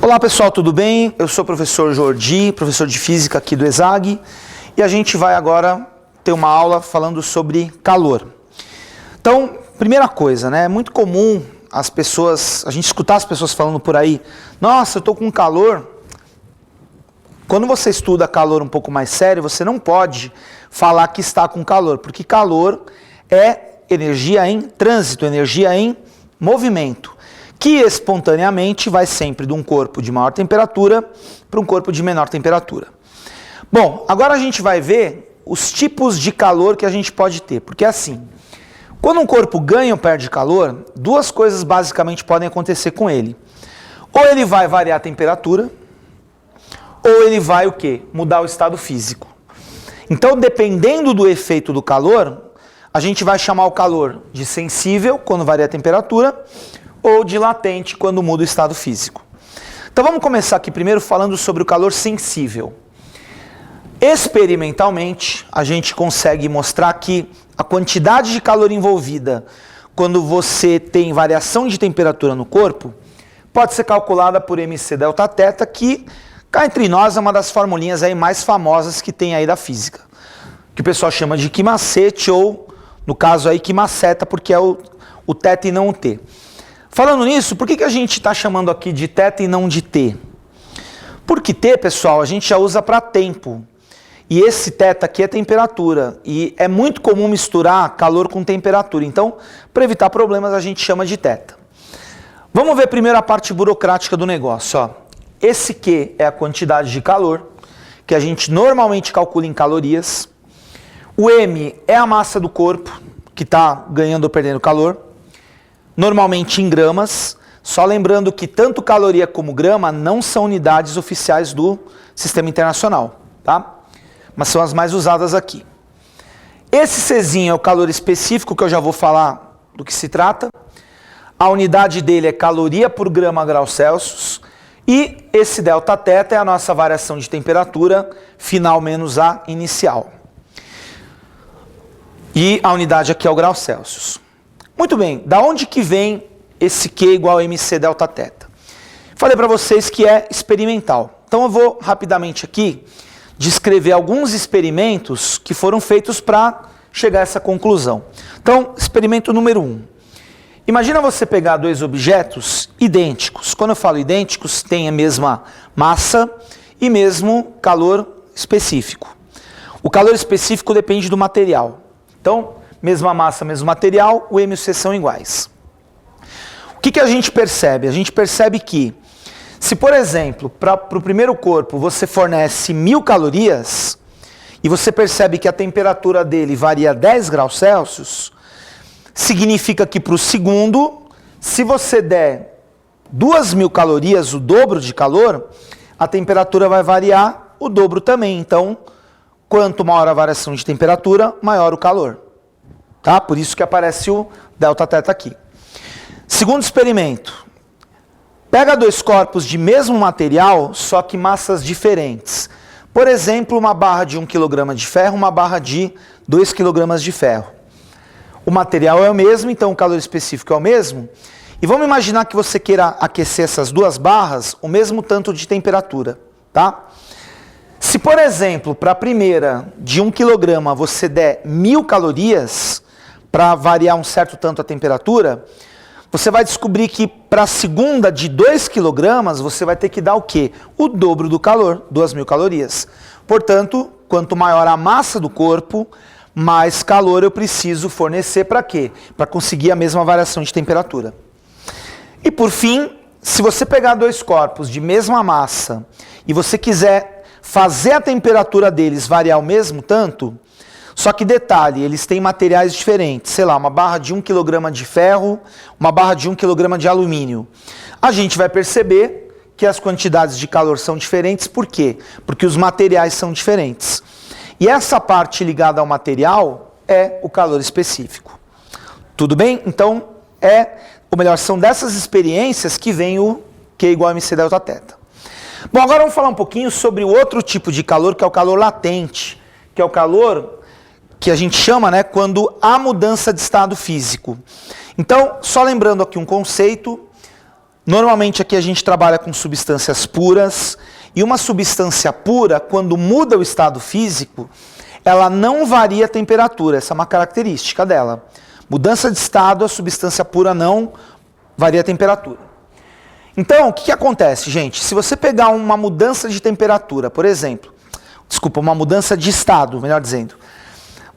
Olá pessoal, tudo bem? Eu sou o professor Jordi, professor de Física aqui do ESAG, e a gente vai agora ter uma aula falando sobre calor. Então, primeira coisa, né? É muito comum a gente escutar as pessoas falando por aí, nossa, eu estou com calor. Quando você estuda calor um pouco mais sério, você não pode falar que está com calor, porque calor é energia em trânsito, energia em movimento, que espontaneamente vai sempre de um corpo de maior temperatura para um corpo de menor temperatura. Bom, agora a gente vai ver os tipos de calor que a gente pode ter, porque assim, quando um corpo ganha ou perde calor, duas coisas basicamente podem acontecer com ele. Ou ele vai variar a temperatura, ou ele vai o quê? Mudar o estado físico. Então, dependendo do efeito do calor, a gente vai chamar o calor de sensível, quando varia a temperatura, ou de latente, quando muda o estado físico. Então, vamos começar aqui primeiro falando sobre o calor sensível. Experimentalmente, a gente consegue mostrar que a quantidade de calor envolvida quando você tem variação de temperatura no corpo pode ser calculada por mc delta θ, que cá entre nós é uma das formulinhas aí mais famosas que tem aí da física, que o pessoal chama de Q-macete ou, no caso aí, Q-maceta, porque é o θ e não o t. Falando nisso, por que a gente está chamando aqui de θ e não de t? Porque t, pessoal, a gente já usa para tempo. E esse θ aqui é temperatura. E é muito comum misturar calor com temperatura. Então, para evitar problemas, a gente chama de θ. Vamos ver primeiro a parte burocrática do negócio. Ó. Esse Q é a quantidade de calor, que a gente normalmente calcula em calorias. O M é a massa do corpo, que está ganhando ou perdendo calor, normalmente em gramas. Só lembrando que tanto caloria como grama não são unidades oficiais do Sistema Internacional, tá? Mas são as mais usadas aqui. Esse Czinho é o calor específico, que eu já vou falar do que se trata. A unidade dele é caloria por grama grau Celsius. E esse delta θ é a nossa variação de temperatura final menos a inicial. E a unidade aqui é o grau Celsius. Muito bem, da onde que vem esse Q igual a mc delta θ? Falei para vocês que é experimental. Então eu vou rapidamente aqui descrever alguns experimentos que foram feitos para chegar a essa conclusão. Então, experimento número 1. Imagina você pegar dois objetos idênticos. Quando eu falo idênticos, tem a mesma massa e mesmo calor específico. O calor específico depende do material. Então, mesma massa, mesmo material, o M e o C são iguais. O que a gente percebe? A gente percebe que, se por exemplo, para o primeiro corpo você fornece 1000 calorias e você percebe que a temperatura dele varia 10 graus Celsius, significa que para o segundo, se você der 2000 calorias, o dobro de calor, a temperatura vai variar o dobro também. Então, quanto maior a variação de temperatura, maior o calor. Tá? Por isso que aparece o delta θ aqui. Segundo experimento. Pega dois corpos de mesmo material, só que massas diferentes. Por exemplo, uma barra de 1 kg de ferro, uma barra de 2 kg de ferro. O material é o mesmo, então o calor específico é o mesmo. E vamos imaginar que você queira aquecer essas duas barras o mesmo tanto de temperatura, tá? Se, por exemplo, para a primeira de 1 kg você der 1000 calorias, para variar um certo tanto a temperatura, você vai descobrir que para a segunda de 2 kg você vai ter que dar o quê? O dobro do calor, 2000 calorias. Portanto, quanto maior a massa do corpo, mais calor eu preciso fornecer para quê? Para conseguir a mesma variação de temperatura. E por fim, se você pegar dois corpos de mesma massa e você quiser fazer a temperatura deles variar o mesmo tanto, só que detalhe, eles têm materiais diferentes, sei lá, uma barra de 1 kg de ferro, uma barra de 1 kg de alumínio. A gente vai perceber que as quantidades de calor são diferentes, por quê? Porque os materiais são diferentes. E essa parte ligada ao material é o calor específico. Tudo bem? Então, são dessas experiências que vem o Q igual a mc delta θ. Bom, agora vamos falar um pouquinho sobre o outro tipo de calor, que é o calor latente, que é o calor que a gente chama, né, quando há mudança de estado físico. Então, só lembrando aqui um conceito, Normalmente aqui a gente trabalha com substâncias puras, e uma substância pura, quando muda o estado físico, ela não varia a temperatura, essa é uma característica dela. Mudança de estado, a substância pura não varia a temperatura. Então, o que acontece, gente? Se você pegar uma mudança de temperatura, por exemplo, uma mudança de estado, melhor dizendo,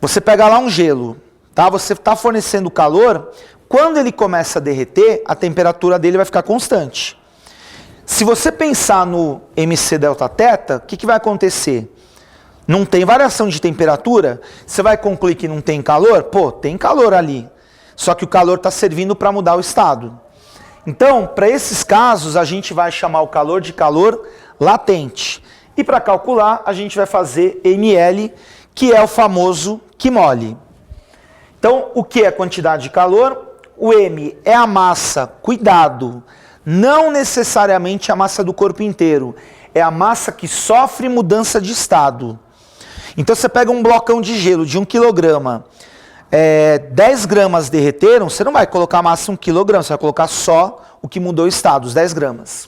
você pega lá um gelo, tá? Você está fornecendo calor, quando ele começa a derreter, a temperatura dele vai ficar constante. Se você pensar no MC delta θ, o que vai acontecer? Não tem variação de temperatura? Você vai concluir que não tem calor? Pô, tem calor ali. Só que o calor está servindo para mudar o estado. Então, para esses casos, a gente vai chamar o calor de calor latente. E para calcular, a gente vai fazer ml, que é o famoso QMOL. Então, o que é a quantidade de calor? O M é a massa, cuidado, não necessariamente a massa do corpo inteiro, é a massa que sofre mudança de estado. Então você pega um blocão de gelo de 1 kg, 10 gramas derreteram, você não vai colocar a massa 1 kg, você vai colocar só o que mudou o estado, os 10 gramas.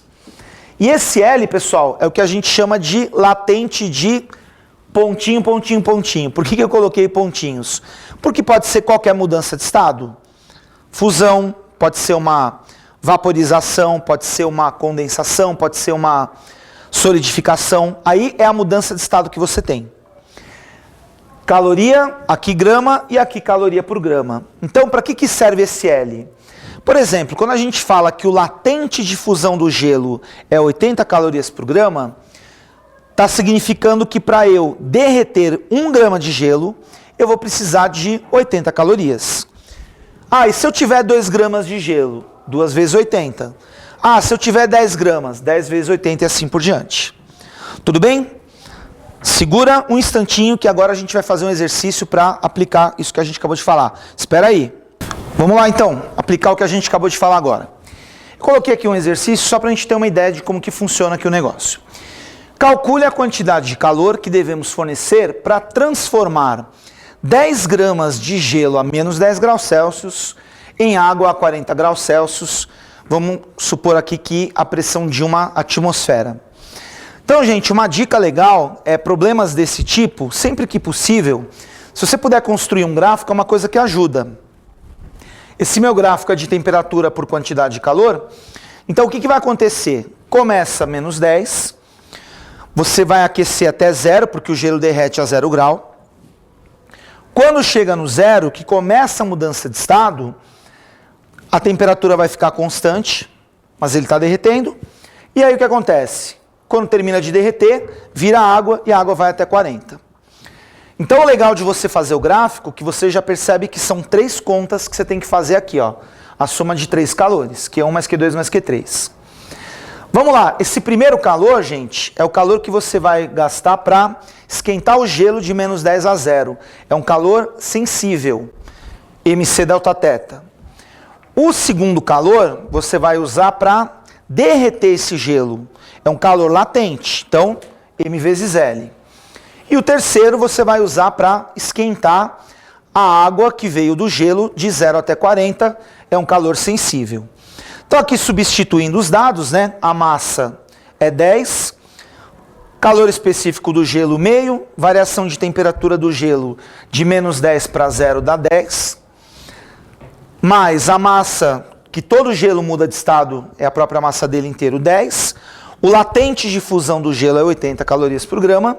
E esse L, pessoal, é o que a gente chama de latente de pontinho, pontinho, pontinho. Por que eu coloquei pontinhos? Porque pode ser qualquer mudança de estado. Fusão, pode ser uma vaporização, pode ser uma condensação, pode ser uma solidificação. Aí é a mudança de estado que você tem. Caloria, aqui grama e aqui caloria por grama. Então, para que serve esse L? Por exemplo, quando a gente fala que o latente de fusão do gelo é 80 calorias por grama, está significando que para eu derreter 1 grama de gelo, eu vou precisar de 80 calorias. Ah, e se eu tiver 2 gramas de gelo? 2 vezes 80. Ah, se eu tiver 10 gramas? 10 vezes 80 e assim por diante. Tudo bem? Segura um instantinho que agora a gente vai fazer um exercício para aplicar isso que a gente acabou de falar. Espera aí. Vamos lá então, aplicar o que a gente acabou de falar agora. Eu coloquei aqui um exercício só para a gente ter uma ideia de como que funciona aqui o negócio. Calcule a quantidade de calor que devemos fornecer para transformar 10 gramas de gelo a menos 10 graus Celsius em água a 40 graus Celsius. Vamos supor aqui que a pressão de uma atmosfera. Então, gente, uma dica legal é problemas desse tipo, sempre que possível, se você puder construir um gráfico, é uma coisa que ajuda. Esse meu gráfico é de temperatura por quantidade de calor. Então, o que vai acontecer? Começa menos 10, você vai aquecer até 0, porque o gelo derrete a 0 grau. Quando chega no 0, que começa a mudança de estado, a temperatura vai ficar constante, mas ele está derretendo. E aí o que acontece? Quando termina de derreter, vira água e a água vai até 40. Então o legal de você fazer o gráfico, que você já percebe que são 3 contas que você tem que fazer aqui, ó. A soma de 3 calores, Q1 mais Q2 mais Q3. Vamos lá, esse primeiro calor, gente, é o calor que você vai gastar para esquentar o gelo de menos 10 a 0. É um calor sensível, MC delta θ. O segundo calor, você vai usar para derreter esse gelo. É um calor latente, então M vezes L. E o terceiro você vai usar para esquentar a água que veio do gelo de 0 até 40, é um calor sensível. Então aqui substituindo os dados, né? A massa é 10, calor específico do gelo meio, variação de temperatura do gelo de menos 10 para 0 dá 10, mais a massa, que todo gelo muda de estado, é a própria massa dele inteiro, 10, o latente de fusão do gelo é 80 calorias por grama,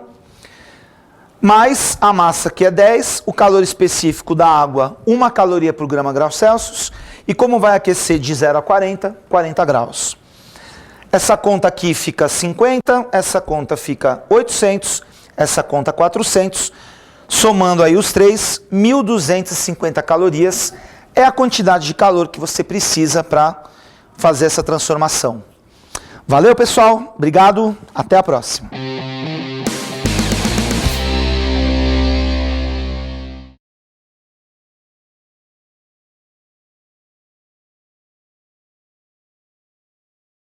mais a massa que é 10, o calor específico da água, 1 caloria por grama graus Celsius, e como vai aquecer de 0 a 40, 40 graus. Essa conta aqui fica 50, essa conta fica 800, essa conta 400, somando aí os 3, 1.250 calorias é a quantidade de calor que você precisa para fazer essa transformação. Valeu, pessoal, obrigado, até a próxima.